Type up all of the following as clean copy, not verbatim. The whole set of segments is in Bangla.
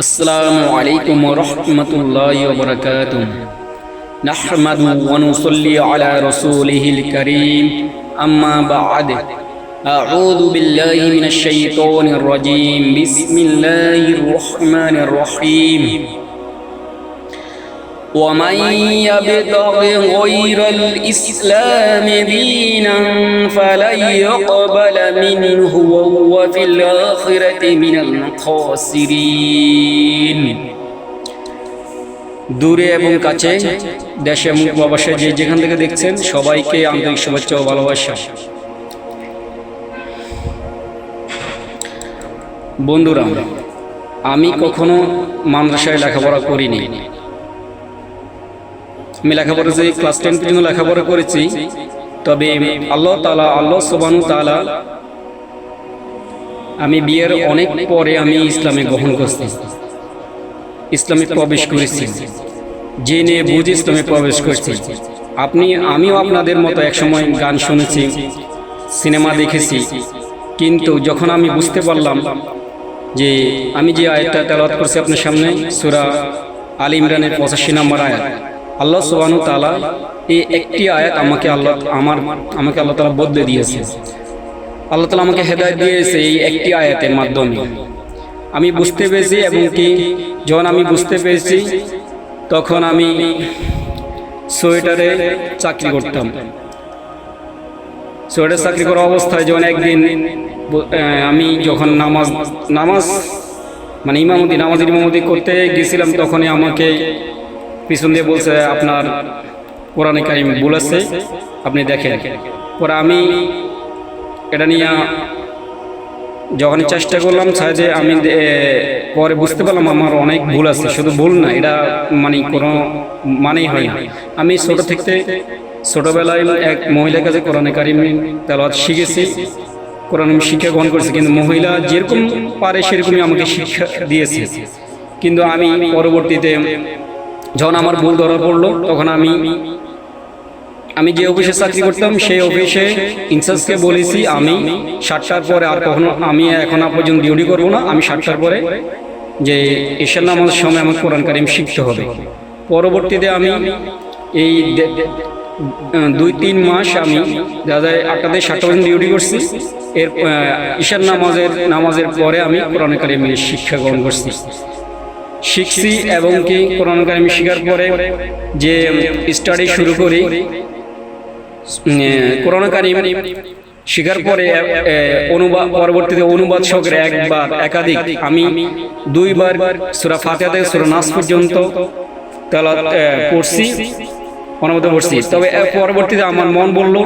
السلام عليكم ورحمة الله وبركاته. نحمد ونصلي على رسوله الكريم. أما بعد، أعوذ بالله من الشيطان الرجيم. بسم الله الرحمن الرحيم. ومن يبتغ غير الإسلام دينا فلن يقبل منه وهو في الآخرة من الخاسرين. দূরে এবং কাছে, দেশে এবং প্রবাসে যে যেখান থেকে দেখছেন সবাইকে আন্তরিক শুভেচ্ছা ও ভালোবাসা। বন্ধুরা, আমি কখনো মাদ্রাসায় লেখাপড়া করিনি। আমি লেখাপড়া যে ক্লাস 10 পর্যন্ত লেখাপড়া করেছি। তবে আল্লাহ সুবহানাহু তাআলা আমি বিয়ের অনেক পরে আমি ইসলামে গ্রহণ করছি, ইসলামে প্রবেশ করেছি, জেনে বুঝে ইসলামে প্রবেশ করছি। আমিও আপনাদের মতো একসময় গান শুনেছি, সিনেমা দেখেছি, কিন্তু যখন আমি বুঝতে পারলাম যে আমি যে আয়াতটা তেলাওয়াত করছি আপনার সামনে, সূরা আল ইমরানের 85 নম্বর আয়াত, আল্লাহ সুবহানাহু তাআলা এই একটি আয়াত আমাকে আল্লাহ তাআলা বদলে দিয়েছে। আল্লাহ তাআলা আমাকে হেদায়েত দিয়েছে এই একটি আয়াতের মাধ্যমে। আমি বুঝতে পেরেছি, এবং কি যখন আমি বুঝতে পেরেছি তখন আমি সোয়েটারে চাকরি করতাম। সোয়েটারে চাকরি করা অবস্থায় যখন একদিন আমি যখন নামাজ মানে ইমামতি করতে গেছিলাম, তখনই আমাকে পিছন দিয়ে বলছে, আপনার কোরআনে কারিম বলেছে, আপনি দেখেন। পরে আমি এটা নিয়ে যখন চেষ্টা করলাম যে আমি পরে বুঝতে পারলাম আমার অনেক ভুল আছে। শুধু ভুল না, এটা মানে কোনো মানেই হয় না। আমি ছোটবেলায় এক মহিলার কাছে কোরআনে কারিম তেলাওয়াত শিখেছি, কোরআন শিক্ষা গ্রহণ করেছি, কিন্তু মহিলা যেরকম পারে সেরকমই আমাকে শিক্ষা দিয়েছে। কিন্তু আমি পরবর্তীতে যখন আমার ভুল ধরা পড়লো, তখন আমি যে অফিসে চাকরি করতাম সেই অফিসে ইনচার্জকে বলেছি আমি 7টার পরে আর কখনো আমি এখন পর্যন্ত ডিউটি করবো না। আমি 7টার পরে যে ঈশার নামাজের সময় আমার কোরআন কারিম শিখতে হবে। পরবর্তীতে আমি এই 2-3 মাস আমি 8টা থেকে 7টা পর্যন্ত ডিউটি করছি। এর ঈশার নামাজের পরে আমি কোরআন কারিমের শিক্ষা গ্রহণ শিখছি, এবং কি কোরআন কারিম শিখার পরে যে স্টাডি শুরু করি, কোরআন কারিম শিখার পরে পরবর্তীতে অনুবাদ সহকারে একাধিক আমি 2বার সূরা ফাতিহা থেকে সূরা নাস পর্যন্ত তেলাওয়াত পড়ছি, অনুবাদ পড়ছি। তবে পরবর্তীতে আমার মন বলল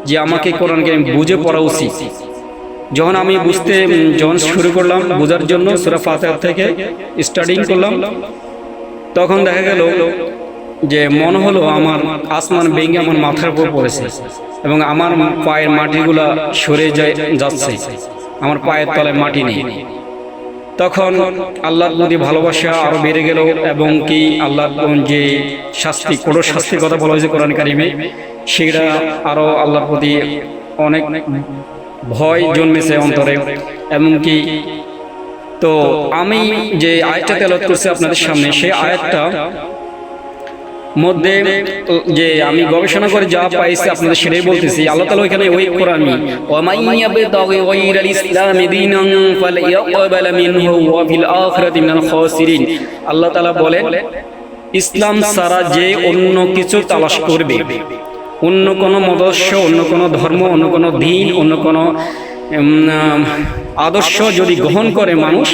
যে আমাকে কোরআন কারিম বুঝে পড়া উচিত। যখন আমি যখন শুরু করলাম বোঝার জন্য, সূরা ফাতিহা থেকে স্টাডিং করলাম, তখন দেখা গেল যে মনে হলো আমার আসমান ভেঙে আমার মাথার উপর পড়েছে, এবং আমার পায়ের মাটিগুলা সরে যাচ্ছে, আমার পায়ের তলায় মাটি নেই। তখন আল্লাহর প্রতি ভালোবাসা আরো বেড়ে গেল, এবং কি আল্লাহর যে কঠোর শাস্তির কথা বলা হয়েছে কোরআন কারিমে, সেটা আরো আল্লাহর প্রতি অনেক ভয় জন্মেছে অন্তরে। এমনকি তো আমি যে আয়াতটা তেলাওয়াত করছি আপনাদের সামনে, সেই আয়াতটা মধ্যে যে আমি গবেষণা করে যা পাইছি আপনাদের সেটাই বলতেছি। আল্লাহ তাআলা এখানে ওই কোরআনই ওয়া মাইয়াবতাগি গায়রাল ইসলামি দীনান ফালাইয়াকবাল মিনহু ওয়া ফিল আখিরাতি মিনাল খাসিরিন। আল্লাহ তাআলা বলেন, ইসলাম ছাড়া যে অন্য কিছু তালাশ করবে, অন্য কোনো মতাদর্শ, অন্য কোনো ধর্ম, অন্য কোনো দিন, অন্য কোনো আদর্শ যদি গ্রহণ করে মানুষ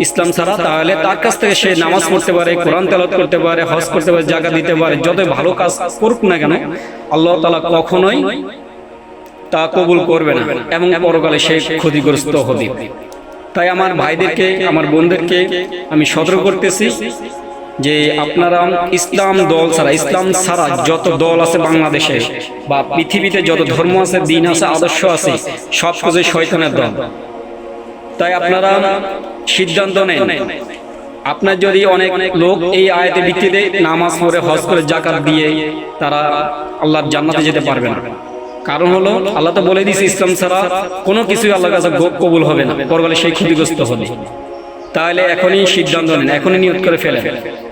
ইসলাম ছাড়া, তাহলে তার কাছ থেকে সে নামাজ পড়তে পারে, কোরআন তেলাওয়াত করতে পারে, হজ করতে পারে, জাকাত দিতে পারে, যত ভালো কাজ করুক না কেন আল্লাহ তাআলা কখনোই তা কবুল করবে না, এবং পরকালে সে ক্ষতিগ্রস্ত হবে। তাই আমার ভাইদেরকে, আমার বোনদেরকে আমি সতর্ক করতেছি যে আপনারা ইসলাম ছাড়া যত দল আছে বাংলাদেশে বা পৃথিবীতে, যত ধর্ম আছে, দিন আছে, আদর্শ আছে, সব কিছু শয়তানের দল। তাই আপনারা সিদ্ধান্ত নেন। আপনার যদি অনেক লোক এই আয়াতের ভিত্তিতে নামাজ পড়ে, হজ করে, জাকাত দিয়ে তারা আল্লাহর জান্নাতে যেতে পারবে না। কারণ হলো আল্লাহ তো বলে দিয়েছে ইসলাম ছাড়া কোনো কিছুই আল্লাহর কাছে কবুল হবে না, পরকালে সেই ক্ষতিগ্রস্ত হবে। তাহলে এখনই সিদ্ধান্ত নেন, এখনই নিয়ত করে ফেলেন।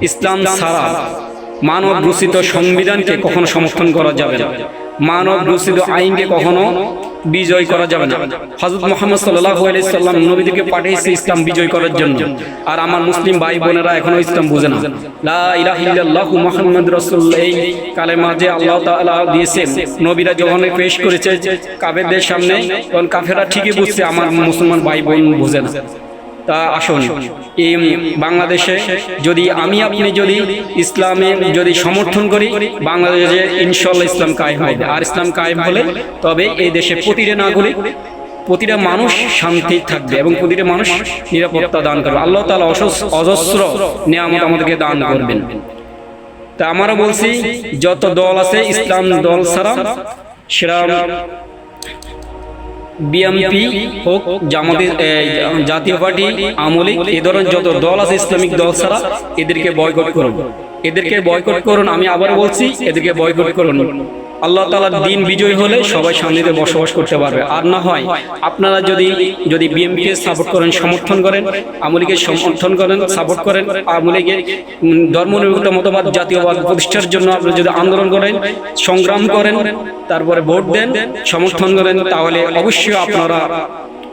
ইসলাম ছাড়া মানব রচিত সংবিধানকে কখনো সমর্থন করা যাবে না, মানব রচিত আইনকে কখনো বিজয় করা যাবে না। হযরত মুহাম্মদ সাল্লাল্লাহু আলাইহি সাল্লাম নবীদেরকে পাঠিয়েছে ইসলাম বিজয় করার জন্য, আর আমার মুসলিম ভাই বোনেরা এখনো ইসলাম বোঝে না। লা ইলাহা ইল্লাল্লাহু মুহাম্মাদুর রাসূলুল্লাহ, এই কালেমা যে আল্লাহ তাআলা দিয়েছেন, নবীরা যখন পেশ করেছে কাফেরদের সামনে, তখন কাফেররা ঠিকই বুঝছে, আমার মুসলমান ভাই বোন বোঝে না। তা আসুন, এই বাংলাদেশে যদি আমি আপনি যদি ইসলামে যদি সমর্থন করি, বাংলাদেশে ইনশাআল্লাহ ইসলাম কায়েম হবে। আর ইসলাম কায়েম হলে তবে এই দেশে প্রতিটা নাগরিক, প্রতিটা মানুষ শান্তি থাকবে এবং প্রতিটা মানুষ নিরাপত্তা দান করবে। আল্লাহ তাআলা অজস্র নিয়ামত আমাদেরকে দান করবেন। তা আমরা বলছি যত দল আছে ইসলাম দল ছাড়া, সেরা বিএমপি হোক, জামাতে জাতীয় পার্টি, আওয়ামী লীগ, এই ধরনের যত দল আছে ইসলামিক দল ছাড়া এদেরকে বয়কট করুন, এদেরকে বয়কট করুন। আমি আবার বলছি, এদেরকে বয়কট করুন। আল্লাহ তাআলার দিন বিজয় হলে সবাই শান্তিতে বসবাস করতে পারবে। আর না হয় আপনারা যদি বিএমপিকে সাপোর্ট করেন, সমর্থন করেন, আওয়ামী লীগের সমর্থন করেন, সাপোর্ট করেন, আওয়ামী লীগের ধর্মনিরপেক্ষ মতবাদ, জাতীয়বাদ প্রতিষ্ঠার জন্য আপনারা যদি আন্দোলন করেন, সংগ্রাম করেন, তারপরে ভোট দেন, সমর্থন করেন, তাহলে অবশ্যই আপনারা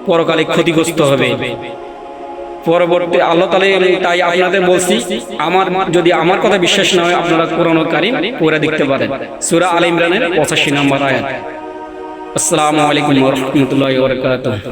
পরকালে ক্ষতিগ্রস্ত হবে। পরবর্তী আল্লাহ তাআলা, তাই আপনাদের বলছি, যদি আমার কথা বিশ্বাস না হয় আপনারা কোরআন কারীম পড়ে দেখতে পারেন, সূরা আলে ইমরানের 85 নম্বর আয়াত। আসসালামু আলাইকুম ওয়া রাহমাতুল্লাহি ওয়া বারাকাতুহু।